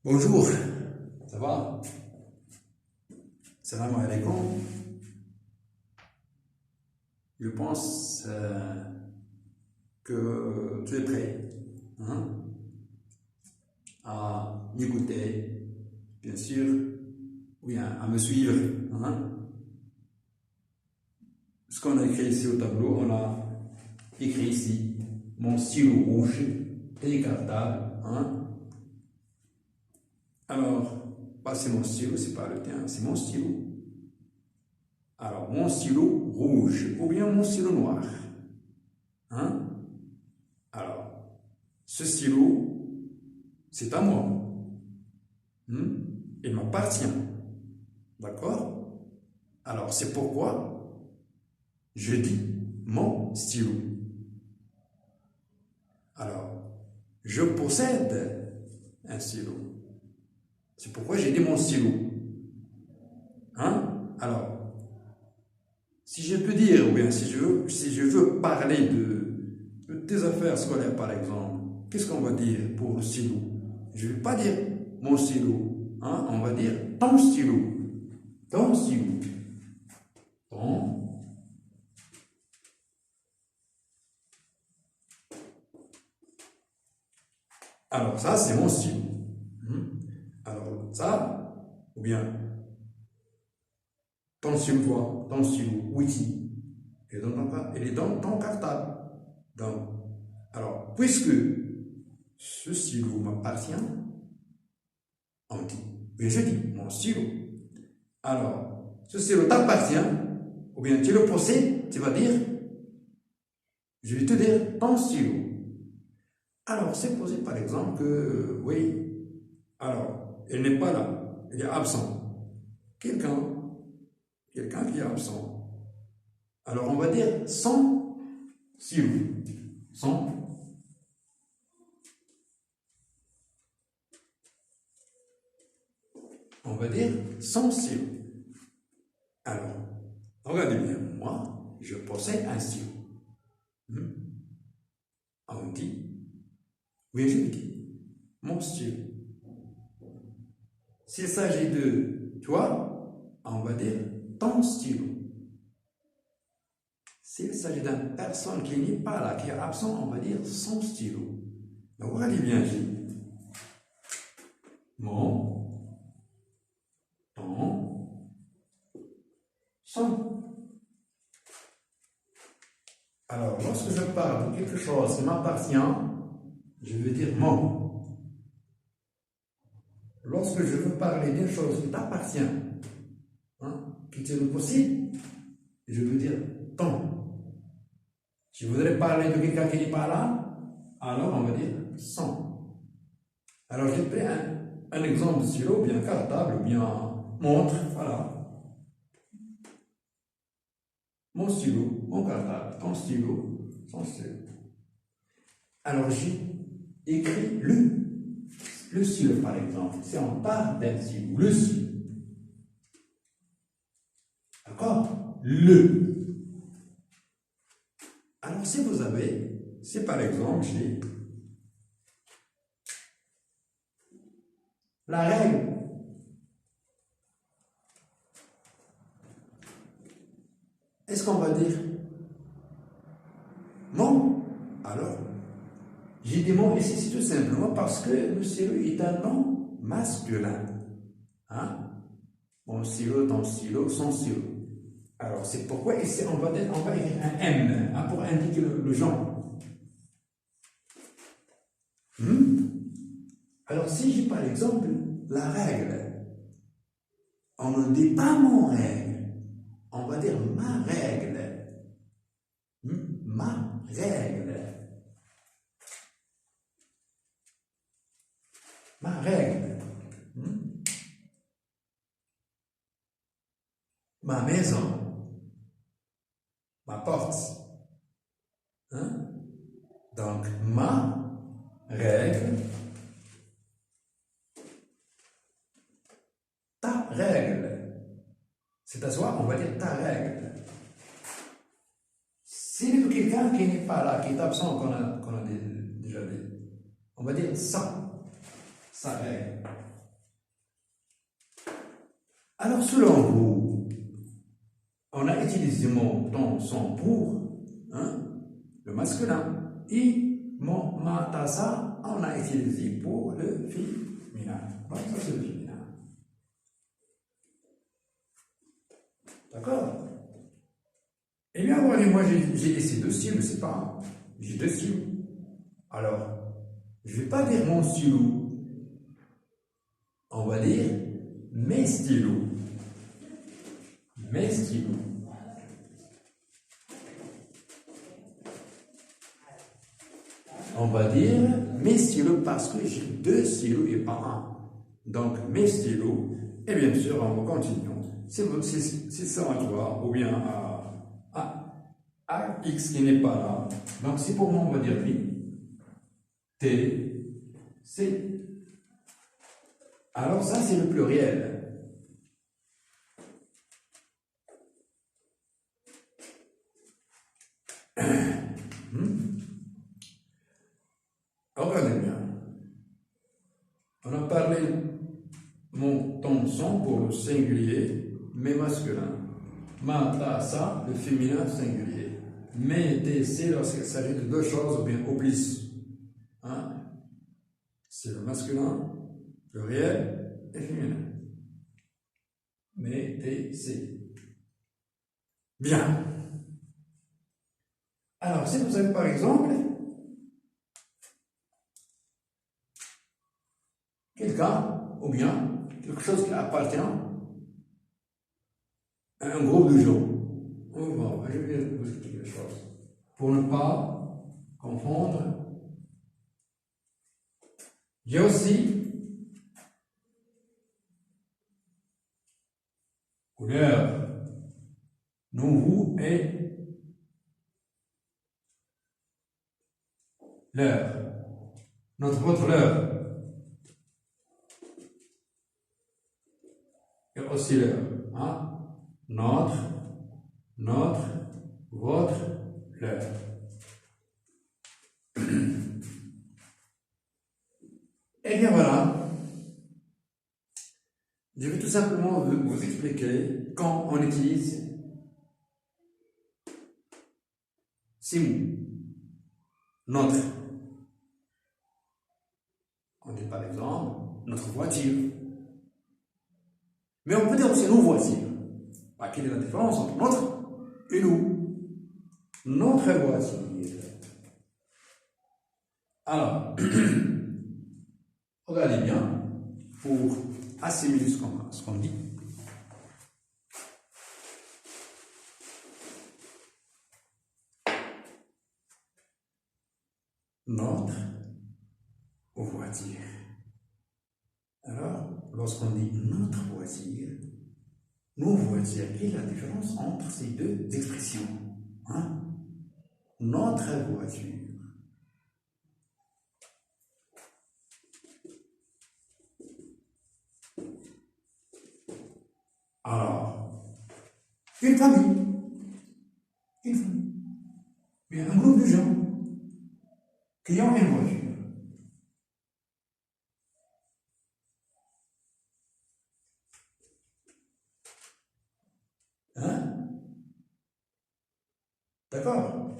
Bonjour, ça va? Salam alaikum. Je pense que tu es prêt, hein, à m'écouter, bien sûr, oui, à me suivre. Hein. Ce qu'on a écrit ici au tableau, on a écrit ici mon stylo rouge décartable. Hein. Alors, c'est mon stylo, c'est pas le tien, c'est mon stylo. Alors, mon stylo rouge ou bien mon stylo noir. Hein? Alors, ce stylo, c'est à moi. Il m'appartient. D'accord? Alors, c'est pourquoi je dis mon stylo. Alors, je possède un stylo. C'est pourquoi j'ai dit mon stylo. Hein? Alors, si je peux dire, ou bien si je veux parler de tes affaires scolaires, par exemple, qu'est-ce qu'on va dire pour le stylo? Je ne vais pas dire mon stylo, hein? On va dire ton stylo. Ton stylo. Ton. Alors, ça, c'est mon stylo. Alors, ça, ou bien ton stylo, toi, ton stylo, outil, il est dans ton cartable. Donc, alors, puisque ce stylo m'appartient, on dit, mais je dis, mon stylo. Alors, ce stylo t'appartient, ou bien tu le possèdes, tu vas dire, je vais te dire ton stylo. Alors, c'est posé par exemple que, oui, alors, il n'est pas là, il est absent. Quelqu'un qui est absent. Alors, on va dire son stylo. Son. On va dire son stylo. Alors, regardez bien, moi, je possède un stylo. On dit, oui, je dis, mon stylo. S'il s'agit de toi, on va dire ton stylo. S'il s'agit d'une personne qui n'est pas là, qui est absent, on va dire son stylo. Donc, regardez bien, j'ai mon, ton, son. Alors, lorsque je parle de quelque chose qui m'appartient, je veux dire mon. Lorsque je veux parler d'une chose qui t'appartient, hein, qui te le possède, je veux dire ton. Si je voudrais parler de quelqu'un qui n'est pas là, alors on va dire son. Alors j'ai pris un exemple de stylo, bien cartable, bien montre, voilà. Mon stylo, mon cartable, ton stylo, son stylo. Alors j'ai écrit le stylo par exemple. Si on parle d'un stylo, le stylo. D'accord? Le. Alors si vous avez, si par exemple j'ai la règle. Est-ce qu'on va dire non? Alors, j'ai dit non ici, c'est tout simplement parce que le stylo est un nom masculin. Hein? Mon stylo, ton stylo, son stylo. Alors, c'est pourquoi ici, on va écrire un M hein, pour indiquer le genre. Alors, si j'ai par exemple la règle, on ne dit pas mon règle, on va dire ma règle. Ma règle. Ma règle. Ma maison. Ma porte. Hein? Donc, ma règle. Ta règle. C'est-à-dire, on va dire ta règle. Si quelqu'un qui n'est pas là, qui est absent, qu'on a déjà dit, on va dire ça, sa règle. Alors, selon vous, on a utilisé mon, ton, son pour, hein, le masculin. Et mon, ma, ta, sa, on a utilisé pour le féminin. Donc, ça, c'est le féminin. D'accord? Eh bien, moi, j'ai laissé deux styles, c'est pas. J'ai deux styles. Alors, je ne vais pas dire mon stylo. On va dire mes stylos. Mes stylos. On va dire mes stylos parce que j'ai deux stylos et pas un. Donc, mes stylos. Et bien sûr, on va continuer. C'est ça à toi, ou bien à X qui n'est pas là. Donc, c'est pour moi, on va dire lui. T, C. Alors, ça, c'est le pluriel. Regardez bien. On a parlé mon, ton, son pour le singulier, mais masculin. Ma, ta, sa, le féminin singulier. Mais, t, c, lorsqu'il s'agit de deux choses, ou bien au plus. Hein? C'est le masculin, pluriel et féminin. Mais, t, c. Bien. Alors, si vous avez par exemple quelqu'un, ou bien quelque chose qui appartient à un groupe de gens. Je vais vous expliquer les choses. Pour ne pas confondre, j'ai aussi couleur, nous, vous et l'heure. Votre l'heure. Et aussi l'heure. Hein? Notre, votre, l'heure. Et bien voilà. Je vais tout simplement vous expliquer quand on utilise ces mots. Notre. On dit par exemple notre voiture. Mais on peut dire aussi nos voitures. Quelle est la différence entre notre et nous? Notre voiture. Alors, regardez bien pour assimiler ce qu'on dit. Notre voiture. Alors, lorsqu'on dit notre voiture, nos voitures, quelle est la différence entre ces deux expressions? Hein? Notre voiture. Alors, une famille, bien, un groupe de gens qui ont une voiture. Hein? D'accord?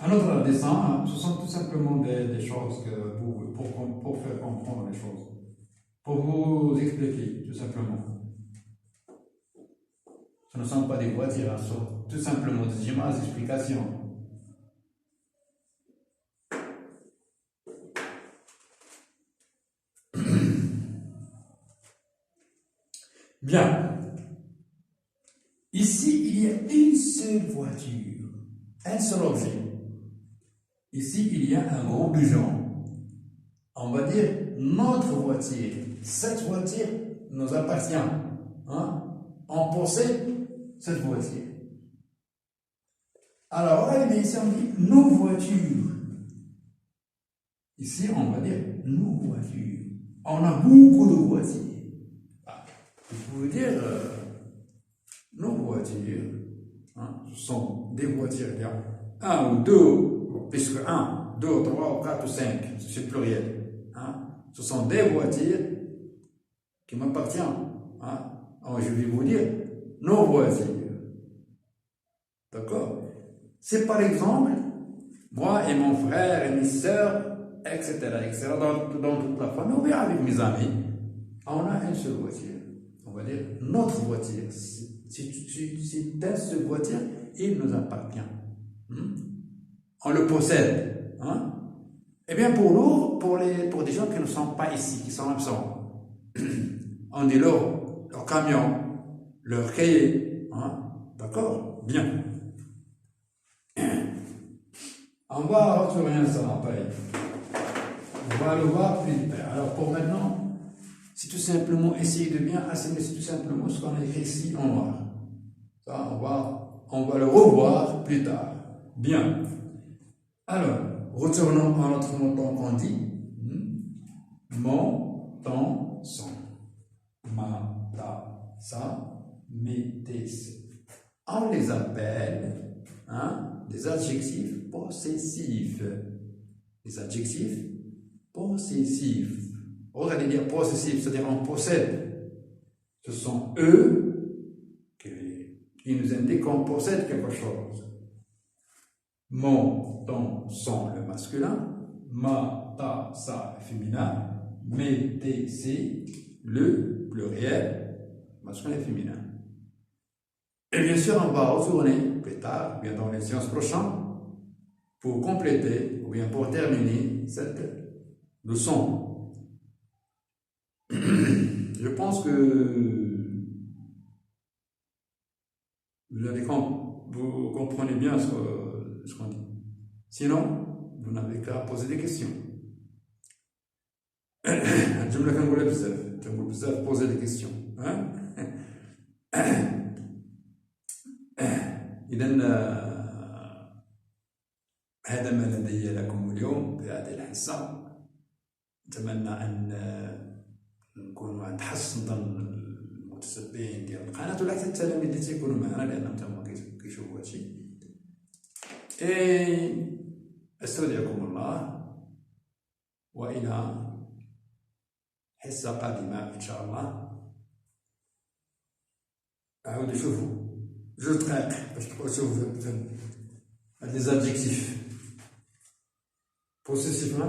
Un autre dessin, ce sont tout simplement des choses que pour faire comprendre les choses. Pour vous expliquer, tout simplement. Ce ne sont pas des voitures, ce sont tout simplement des images d'explication. Bien. Ici, il y a une seule voiture, un seul objet. Ici, il y a un groupe de gens. On va dire notre voiture. Cette voiture nous appartient. Hein? On possède cette voiture. Alors, regardez bien ici, on dit nos voitures. Ici, on va dire nos voitures. On a beaucoup de voitures. Vous pouvez dire nos voitures. Hein, ce sont des voitures. Il y a un ou deux, puisque 2, 3 ou 4 ou 5, c'est pluriel. Hein. Ce sont des voitures qui m'appartiennent. Hein. Alors, je vais vous dire nos voitures. D'accord? C'est par exemple, moi et mon frère et mes soeurs, etc., etc., dans toute la famille, ou bien avec mes amis, on a une seule voiture. On va dire notre voiture. C'est une seule voiture, il nous appartient. On le possède. Hein? Eh bien, pour nous, pour des gens qui ne sont pas ici, qui sont absents, on dit leur camion, leur cahier. Hein? D'accord? Bien. On va retourner ça après. On va le voir plus tard. Alors, pour maintenant, c'est tout simplement essayer de bien assimiler, c'est tout simplement ce qu'on a écrit ici en noir. Ça, on va le revoir plus tard. Bien. Alors, retournons à notre montant qu'on dit. Mon, ton, son. Ma, ta, sa, mes, tes, ses. On les appelle des adjectifs possessifs. Les adjectifs possessifs. Regardez dire possessif, c'est-à-dire on possède. Ce sont eux qui nous indiquent qu'on possède quelque chose. Mon, ton, son, le masculin. Ma, ta, sa, le féminin. Mes, tes, ses, le pluriel, masculin et féminin. Et bien sûr, on va retourner plus tard, bien dans les séances prochaines, pour compléter, ou bien pour terminer cette leçon. Je pense que vous comprenez bien ce qu'on dit. Sinon, vous n'avez qu'à poser des questions. الجملة كنقولها بزاف poser des questions. إذا هذا ما لدي لكم اليوم في هذه الحصة. أتمنى أن نكونوا عند حسن ظن المتتبعين ديال القناة ولا حتى التلاميذ اللي تيكونوا معنا لأنهم تما كيشوفوا هادشي. أستودعكم الله وإلى حصة قادمة إن شاء الله. عاودوا شوفوا 2 دقائق باش تبقاو تشوفوا هاد لي زادجيكتيف بوسيسيف